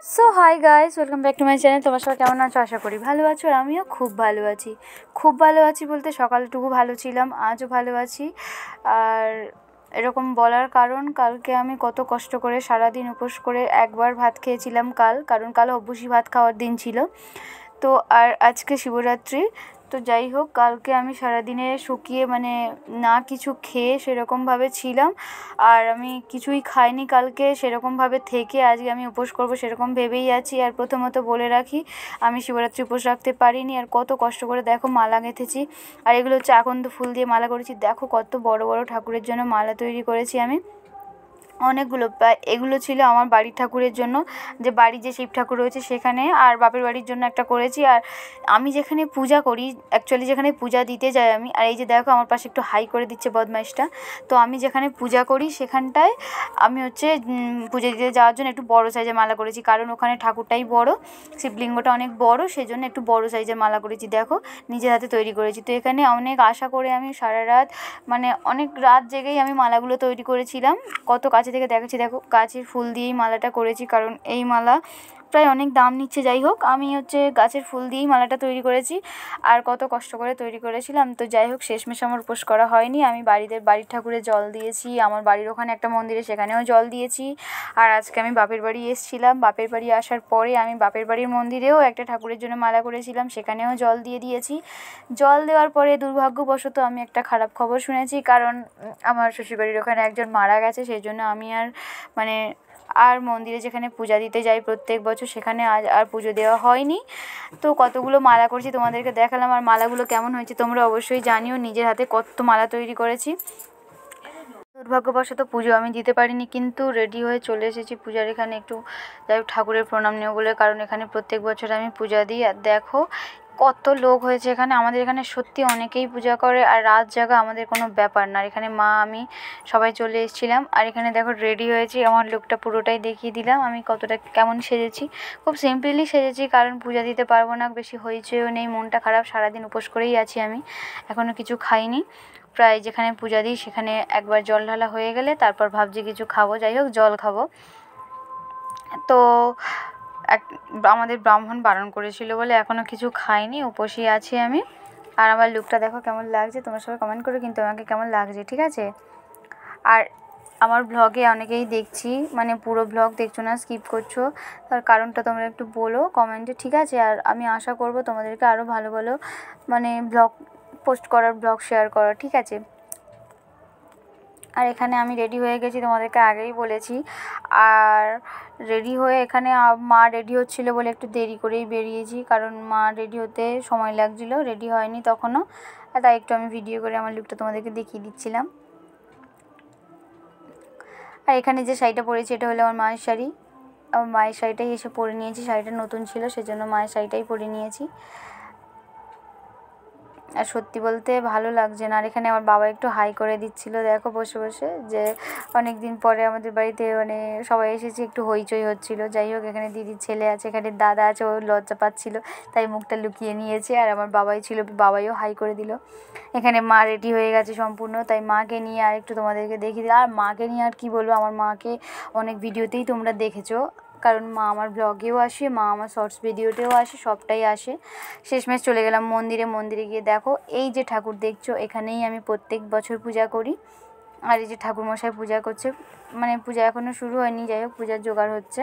So hi guys, welcome back to my channel. তোমার সবাই কেমন আছো? আশা করি ভালো আছো, আর আমিও খুব ভালো আছি বলতে সকালটুকু ভালো ছিলাম, আজও ভালো আছি। আর এরকম বলার কারণ, কালকে আমি কত কষ্ট করে সারাদিন উপোস করে একবার ভাত খেয়েছিলাম কারণ কাল অবশ্যই ভাত খাওয়ার দিন ছিল। তো আর আজকে শিবরাত্রি। তো যাই হোক, কালকে আমি সারাদিনে শুকিয়ে না কিছু খেয়ে সেরকমভাবে ছিলাম, আর আমি কিছুই খাইনি কালকে সেরকমভাবে থেকে আজকে আমি উপোস করব সেরকম ভেবেই আছি। আর প্রথমত বলে রাখি, আমি শিবরাত্রি উপোস রাখতে পারিনি, আর কত কষ্ট করে দেখো মালা গেঁথেছি। আর এগুলো হচ্ছে আকন্দ ফুল দিয়ে মালা করেছি, দেখো কত বড় বড় ঠাকুরের জন্য মালা তৈরি করেছি আমি অনেকগুলো। এগুলো ছিল আমার বাড়ির ঠাকুরের জন্য, যে বাড়ির যে শিব ঠাকুর রয়েছে সেখানে, আর বাপের বাড়ির জন্য একটা করেছি। আর আমি যেখানে পূজা করি, অ্যাকচুয়ালি যেখানে পূজা দিতে যাই আমি, আর এই যে দেখো আমার পাশে একটু হাই করে দিচ্ছে বদমাইশটা। তো আমি যেখানে পূজা করি সেখানটায় আমি হচ্ছে পুজো দিতে যাওয়ার জন্য একটু বড় সাইজের মালা করেছি, কারণ ওখানে ঠাকুরটাই বড়, শিবলিঙ্গটা অনেক বড়, সেই জন্য একটু বড় সাইজের মালা করেছি। দেখো নিজের হাতে তৈরি করেছি। তো এখানে অনেক আশা করে আমি সারা রাত অনেক রাত জেগেই আমি মালাগুলো তৈরি করেছিলাম। কত কাছে থেকে দেখাচ্ছি, দেখো গাছের ফুল দিয়েই মালাটা করেছি, কারণ এই মালা প্রায় অনেক দাম নিচ্ছে। যাই হোক, আমি হচ্ছে গাছের ফুল দিয়েই মালাটা তৈরি করেছি, আর কত কষ্ট করে তৈরি করেছিলাম। তো যাই হোক, শেষমেশ আমার উপোস করা হয়নি। আমি বাড়ির ঠাকুরে জল দিয়েছি, আমার বাড়ির ওখানে একটা মন্দিরে, সেখানেও জল দিয়েছি। আর আজকে আমি বাপের বাড়ি এসেছিলাম, বাপের বাড়ি আসার পরে আমি বাপের বাড়ির মন্দিরেও একটা ঠাকুরের জন্য মালা করেছিলাম, সেখানেও জল দিয়ে দিয়েছি। জল দেওয়ার পরে দুর্ভাগ্যবশত আমি একটা খারাপ খবর শুনেছি, কারণ আমার শ্বশুরবাড়ির ওখানে একজন মারা গেছে, সেই জন্য আমি আর মন্দিরে যেখানে পূজা দিতে যাই প্রত্যেক বছর সেখানে আর পুজো দেওয়া হয়নি। তো কতগুলো মালা করেছি তোমাদেরকে দেখালাম, আর মালাগুলো কেমন হয়েছে তোমরা অবশ্যই জানিও। নিজের হাতে কত মালা তৈরি করেছি। দুর্ভাগ্যবশত পুজো আমি দিতে পারিনি, কিন্তু রেডি হয়ে চলে এসেছি পূজার এখানে, একটু যাই হোক ঠাকুরের প্রণাম নেব বলে, কারণ এখানে প্রত্যেক বছর আমি পূজা দিই। আর দেখো কত লোক হয়েছে এখানে, আমাদের এখানে সত্যি অনেকেই পূজা করে, আর রাত জাগা আমাদের কোনো ব্যাপার না। এখানে মা আমি সবাই চলে এসেছিলাম, আর এখানে দেখো রেডি হয়েছি, আমার লুকটা পুরোটাই দেখিয়ে দিলাম আমি কতটা কেমন সেজেছি। খুব সিম্পলি সেজেছি, কারণ পূজা দিতে পারবো না, বেশি হইচইও নেই, মনটা খারাপ, সারাদিন উপোস করেই আছি আমি, এখনও কিছু খাইনি। প্রায় যেখানে পূজা দিই সেখানে একবার জল ঢালা হয়ে গেলে তারপর ভাবছি কিছু খাবো, যাই হোক জল খাবো। তো আমাদের ব্রাহ্মণ বারণ করেছিল বলে এখনও কিছু খাইনি, উপোসই আছি আমি। আর আমার লুকটা দেখো কেমন লাগছে, তোমরা সবাই কমেন্ট করো কিন্তু আমাকে কেমন লাগছে, ঠিক আছে? আর আমার ব্লগে অনেকেই দেখছি পুরো ব্লগ দেখছো না, স্কিপ করছো, তার কারণটা তোমরা একটু বলো কমেন্টে, ঠিক আছে? আর আমি আশা করব তোমাদেরকে আরও ভালো ভালো ব্লগ পোস্ট করার, ব্লগ শেয়ার করার, ঠিক আছে? আর এখানে আমি রেডি হয়ে গেছি, তোমাদেরকে আগেই বলেছি। আর রেডি হয়ে এখানে মা রেডি হচ্ছিলো বলে একটু দেরি করেই বেরিয়েছি, কারণ মা রেডি হতে সময় লাগছিলো, রেডি হয়নি তখনও, তাই একটু আমি ভিডিও করে আমার লুকটা তোমাদেরকে দেখিয়ে দিচ্ছিলাম। আর এখানে যে শাড়িটা পরেছি এটা হলো আমার মায়ের শাড়ি, আমার মায়ের শাড়িটাই এসে পরে নিয়েছি, শাড়িটা নতুন ছিল সেজন্য মায়ের শাড়িটাই পরে নিয়েছি। আর সত্যি বলতে ভালো লাগছে না। আর এখানে আমার বাবা একটু হাই করে দিচ্ছিলো, দেখো বসে বসে, যে অনেক দিন পরে আমাদের বাড়িতে সবাই এসেছে, একটু হইচই হচ্ছিলো। যাই হোক, এখানে দিদির ছেলে আছে, এখানে দাদা আছে, ও লজ্জা পাচ্ছিলো তাই মুখটা লুকিয়ে নিয়েছে। আর আমার বাবাই ছিল, বাবাইও হাই করে দিল। এখানে মা রেডি হয়ে গেছে সম্পূর্ণ, তাই মাকে নিয়ে আর একটু তোমাদেরকে দেখিয়ে দিই। আর মাকে নিয়ে আর কি বলবো, আমার মাকে অনেক ভিডিওতেই তোমরা দেখেছো, কারণ মা আমার ব্লগেও আসে, মা আমার শর্টস ভিডিওতেও আসে, সবটাই আসে। শেষমেশ চলে গেলাম মন্দিরে গিয়ে দেখো এই যে ঠাকুর দেখছো, এখানেই আমি প্রত্যেক বছর পূজা করি। আর এই যে ঠাকুরমশাই পূজা করছে, পূজা এখনও শুরু হয়নি, যাই হোক পূজার জোগাড় হচ্ছে।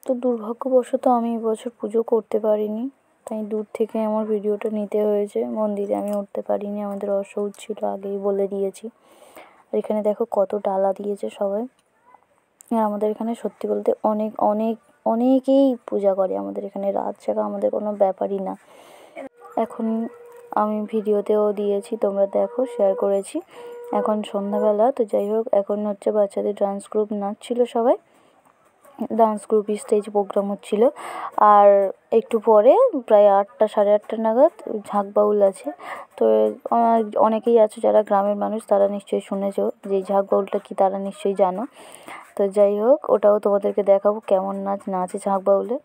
তো দুর্ভাগ্যবশত আমি এবছর পুজো করতে পারিনি, তাই দূর থেকে আমার ভিডিওটা নিতে হয়েছে। মন্দিরে আমি উঠতে পারিনি, আমাদের অসৌচ ছিল, আগেই বলে দিয়েছি। আর এখানে দেখো কত ডালা দিয়েছে সবাই। আর আমাদের এখানে সত্যি বলতে অনেকেই পূজা করে, আমাদের এখানে রাত জাগা আমাদের কোনো ব্যাপারই না। এখন আমি ভিডিওতেও দিয়েছি, তোমরা দেখো, শেয়ার করেছি। এখন সন্ধ্যাবেলা, তো যাই হোক, এখন হচ্ছে বাচ্চাদের ডান্স গ্রুপ নাচছিল, সবাই ডান্স গ্রুপ স্টেজ প্রোগ্রাম হচ্ছিল। আর একটু পরে প্রায় 8টা সাড়ে 8টা নাগাদ ঝাঁক বাউল আছে। তো অনেকেই আছে যারা গ্রামের মানুষ, তারা নিশ্চয়ই শুনেছো যে ঝাঁক বাউলটা কি, তারা নিশ্চয়ই জানো। তো যাই হোক, ওটাও তোমাদেরকে দেখাবো কেমন নাচে ঝাঁক বাউলে।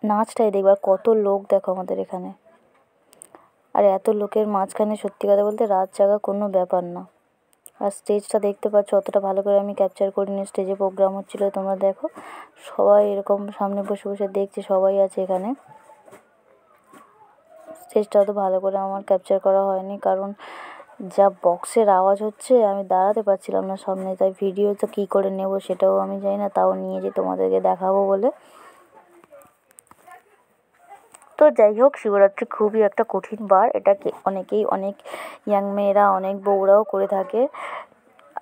নাচটাই দেখবার, কত লোক দেখো আমাদের এখানে। আর এত লোকের মাঝখানে সত্যি কথা বলতে রাত জাগা কোনো ব্যাপার না। আর স্টেজটা দেখতে পাচ্ছ, অতটা ভালো করে আমি ক্যাপচার করিনি, স্টেজে প্রোগ্রাম হচ্ছিলো, তোমরা দেখো সবাই এরকম সামনে বসে বসে দেখছে, সবাই আছে এখানে। স্টেজটা অত ভালো করে আমার ক্যাপচার করা হয়নি, কারণ যা বক্সের আওয়াজ হচ্ছে আমি দাঁড়াতে পারছিলাম না সামনে, তাই ভিডিও তো কী করে নেব সেটাও আমি জানি না, তাও নিয়ে যে তোমাদেরকে দেখাবো বলে। তো যাই হোক, শিবরাত্রি খুবই একটা কঠিন বার, এটাকে অনেকেই, অনেক ইয়াং মেয়েরা, অনেক বউরাও করে থাকে।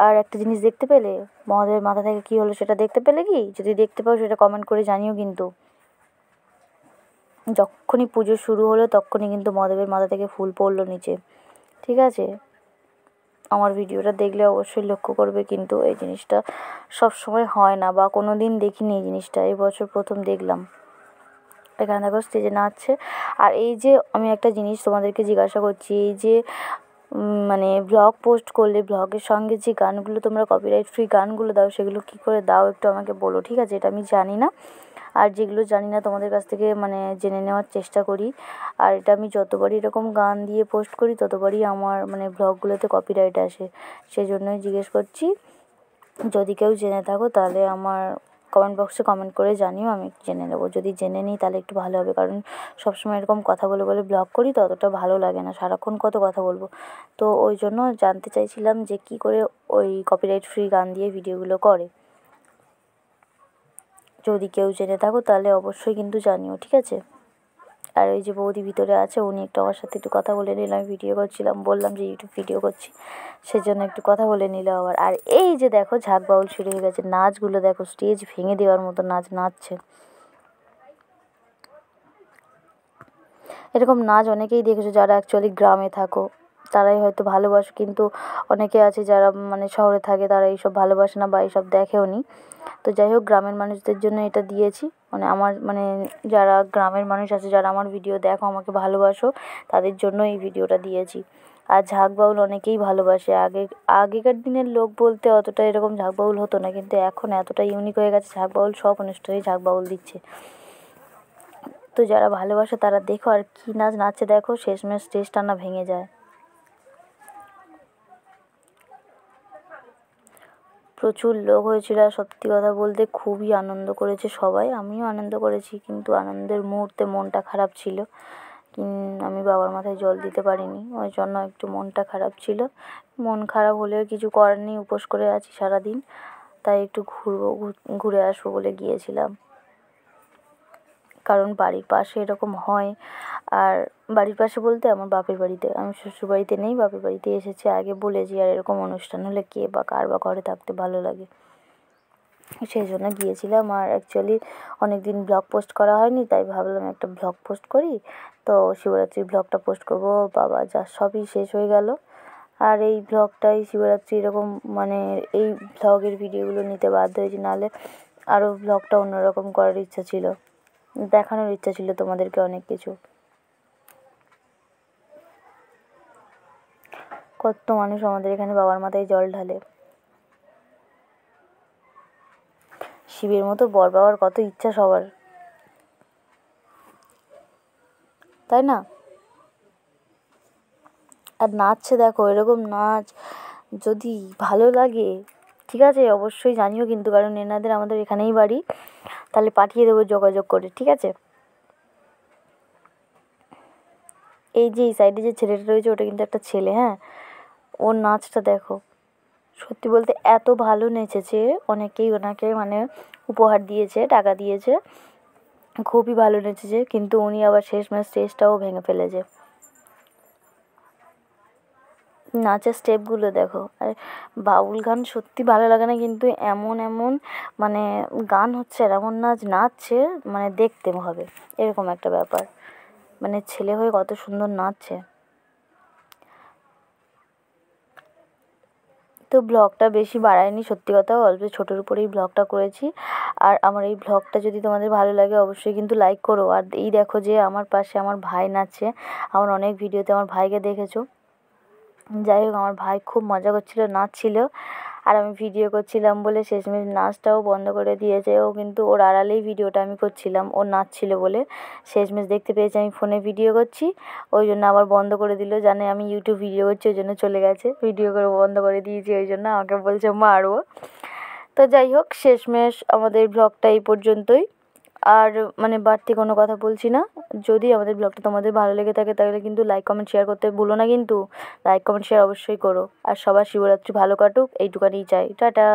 আর একটা জিনিস দেখতে পেলে, মহাদেবের মাথা থেকে কী হলো সেটা দেখতে পেলে কি? যদি দেখতে পাও সেটা কমেন্ট করে জানিও কিন্তু। যখনই পুজো শুরু হলো তখনই কিন্তু মহাদেবের মাথা থেকে ফুল পড়লো নিচে, ঠিক আছে? আমার ভিডিওটা দেখলে অবশ্যই লক্ষ্য করবে, কিন্তু এই জিনিসটা সব সময় হয় না, বা কোনো দিন দেখিনি এই জিনিসটা, এই বছর প্রথম দেখলাম। এখানে দেখো স্টেজে নাচছে। আর এই যে আমি একটা জিনিস তোমাদেরকে জিজ্ঞাসা করছি, এই যে মানে ব্লগ পোস্ট করলে ব্লগের সঙ্গে যে গানগুলো তোমরা কপিরাইট ফ্রি গানগুলো দাও, সেগুলো কী করে দাও একটু আমাকে বলো, ঠিক আছে? এটা আমি জানি না, আর যেগুলো জানি না তোমাদের কাছ থেকে মানে জেনে নেওয়ার চেষ্টা করি। আর এটা আমি যতবারই এরকম গান দিয়ে পোস্ট করি ততবারই আমার মানে ব্লগগুলোতে কপিরাইট আসে, সেই জন্যই জিজ্ঞেস করছি। যদি কেউ জেনে থাকো তাহলে আমার কমেন্ট বক্সে কমেন্ট করে জানিও, আমি জেনে নেবো। যদি জেনে নিই তাহলে একটু ভালো হবে, কারণ সবসময় এরকম কথা বলে বলে ব্লগ করি তো অতটা ভালো লাগে না, সারাক্ষণ কত কথা বলবো। তো ওই জন্য জানতে চাইছিলাম যে কী করে ওই কপিরাইট ফ্রি গান দিয়ে ভিডিওগুলো করে। যদি কেউ জেনে থাকো তাহলে অবশ্যই কিন্তু জানিও, ঠিক আছে? আর ওই যে বৌদি ভিতরে আছে, উনি একটু আমার সাথে একটু কথা বলে নিলাম, ভিডিও করছিলাম, বললাম যে ইউটিউব ভিডিও করছি, সেজন্য একটু কথা বলে নিল আবার। আর এই যে দেখো ঝাঁক বাউল শুরু হয়ে গেছে, নাচগুলো দেখো, স্টেজ ভেঙে দেওয়ার মতো নাচ নাচছে। এরকম নাচ অনেকেই দেখেছো যারা অ্যাকচুয়ালি গ্রামে থাকো, তারাই হয়তো ভালোবাসো, কিন্তু অনেকে আছে যারা মানে শহরে থাকে, তারা এইসব ভালোবাসে না বা এইসব দেখেও নি। তো যাই হোক, গ্রামের মানুষদের জন্য এটা দিয়েছি, মানে আমার মানে যারা গ্রামের মানুষ আছে, যারা আমার ভিডিও দেখো, আমাকে ভালোবাসো, তাদের জন্য এই ভিডিওটা দিয়েছি। আর ঝাঁক বাউল অনেকেই ভালোবাসে, আগেকার দিনের লোক বলতে অতটা এরকম ঝাঁক বাউল হতো না, কিন্তু এখন এতটা ইউনিক হয়ে গেছে, ঝাঁক বাউল সব অনুষ্ঠানেই ঝাঁক বাউল দিচ্ছে। তো যারা ভালোবাসে তারা দেখো, আর কী নাচ নাচছে দেখো, শেষমেশ স্টেজটা না ভেঙে যায়। প্রচুর লোক হয়েছিল, আর সত্যি কথা বলতে খুবই আনন্দ করেছে সবাই, আমিও আনন্দ করেছি, কিন্তু আনন্দের মুহূর্তে মনটা খারাপ ছিল। আমি বাবার মাথায় জল দিতে পারিনি, ওই জন্য একটু মনটা খারাপ ছিল। মন খারাপ হলেও কিছু করার নেই, উপোস করে আছি সারাদিন, তাই একটু ঘুরে আসবো বলে গিয়েছিলাম। কারণ বাড়ির পাশে এরকম হয়, আর বাড়ির পাশে বলতে আমার বাপের বাড়িতে, আমি শ্বশুরবাড়িতে নেই, বাপের বাড়িতে এসেছি আগে বলেছি। আর এরকম অনুষ্ঠান হলে কে বা কার বা ঘরে থাকতে ভালো লাগে, সেই জন্য গিয়েছিলাম। আর অ্যাকচুয়ালি অনেক দিন ব্লগ পোস্ট করা হয়নি, তাই ভাবলাম একটা ব্লগ পোস্ট করি। তো শিবরাত্রির ব্লগটা পোস্ট করবো, বাবা যা সবই শেষ হয়ে গেল। আর এই ব্লগটাই শিবরাত্রি এরকম মানে এই ব্লগের ভিডিওগুলো নিতে বাধ্য হয়েছি, নাহলে আরও ব্লগটা অন্যরকম করার ইচ্ছা ছিল, দেখানোর ইচ্ছা ছিল তোমাদেরকে অনেক কিছু। কত মানুষ আমাদের এখানে বাবার মাথায় জল ঢালে। শিবের মতো বর পাওয়ার কত ইচ্ছা সবার, তাই না? আর নাচছে দেখো, এরকম নাচ যদি ভালো লাগে ঠিক আছে অবশ্যই জানিও কিন্তু, কারণ এনাদের আমাদের এখানেই বাড়ি, তাহলে পাঠিয়ে দেবো যোগাযোগ করে, ঠিক আছে? এই যে এই সাইডে যে ছেলেটা রয়েছে ওটা কিন্তু একটা ছেলে, হ্যাঁ, ওর নাচটা দেখো, সত্যি বলতে এত ভালো নেচেছে, অনেকেই ওনাকে মানে উপহার দিয়েছে, টাকা দিয়েছে, খুবই ভালো নেচেছে, কিন্তু উনি আবার শেষমেশ স্টেজটাও ভেঙে ফেলেছে। নাচের স্টেপগুলো দেখো। আর বাউল গান সত্যি ভালো লাগে না, কিন্তু এমন এমন মানে গান হচ্ছে আর এমন নাচ নাচছে, মানে দেখতে হবে, এরকম একটা ব্যাপার, মানে ছেলে হয়ে কত সুন্দর নাচছে। তো ব্লগটা বেশি বাড়াইনি, সত্যি কথা অল্প ছোটোর উপরেই ব্লগটা করেছি। আর আমার এই ব্লগটা যদি তোমাদের ভালো লাগে অবশ্যই কিন্তু লাইক করো। আর এই দেখো যে আমার পাশে আমার ভাই নাচছে, আমার অনেক ভিডিওতে আমার ভাইকে দেখেছো। যাই হোক, আমার ভাই খুব মজা করছিল, নাচছিল। আর আমি ভিডিও করছিলাম বলে শেষমেশ নাচটাও বন্ধ করে দিয়েছে। ও কিন্তু ওর আড়ালেই ভিডিওটা আমি করছিলাম, ও নাচছিল বলে। শেষমেশ দেখতে পেয়েছে আমি ফোনে ভিডিও করছি, ওই জন্য আবার বন্ধ করে দিল। জানে আমি ইউটিউব ভিডিও করছি, ওই জন্য চলে গেছে, ভিডিও করে বন্ধ করে দিয়েছি, ওই জন্য আমাকে বলছে মারবো। তো যাই হোক, শেষমেশ আমাদের ব্লগটা এই পর্যন্তই। আর মানে বাড়তি কোনো কথা বলছি না। যদি আমাদের ব্লগটা তোমাদের ভালো লেগে থাকে তাহলে কিন্তু লাইক কমেন্ট শেয়ার করতে ভুলো না, কিন্তু লাইক কমেন্ট শেয়ার অবশ্যই করো। আর সবার শিবরাত্রি ভালো কাটুক এইটুকানিই চাই। টাটা।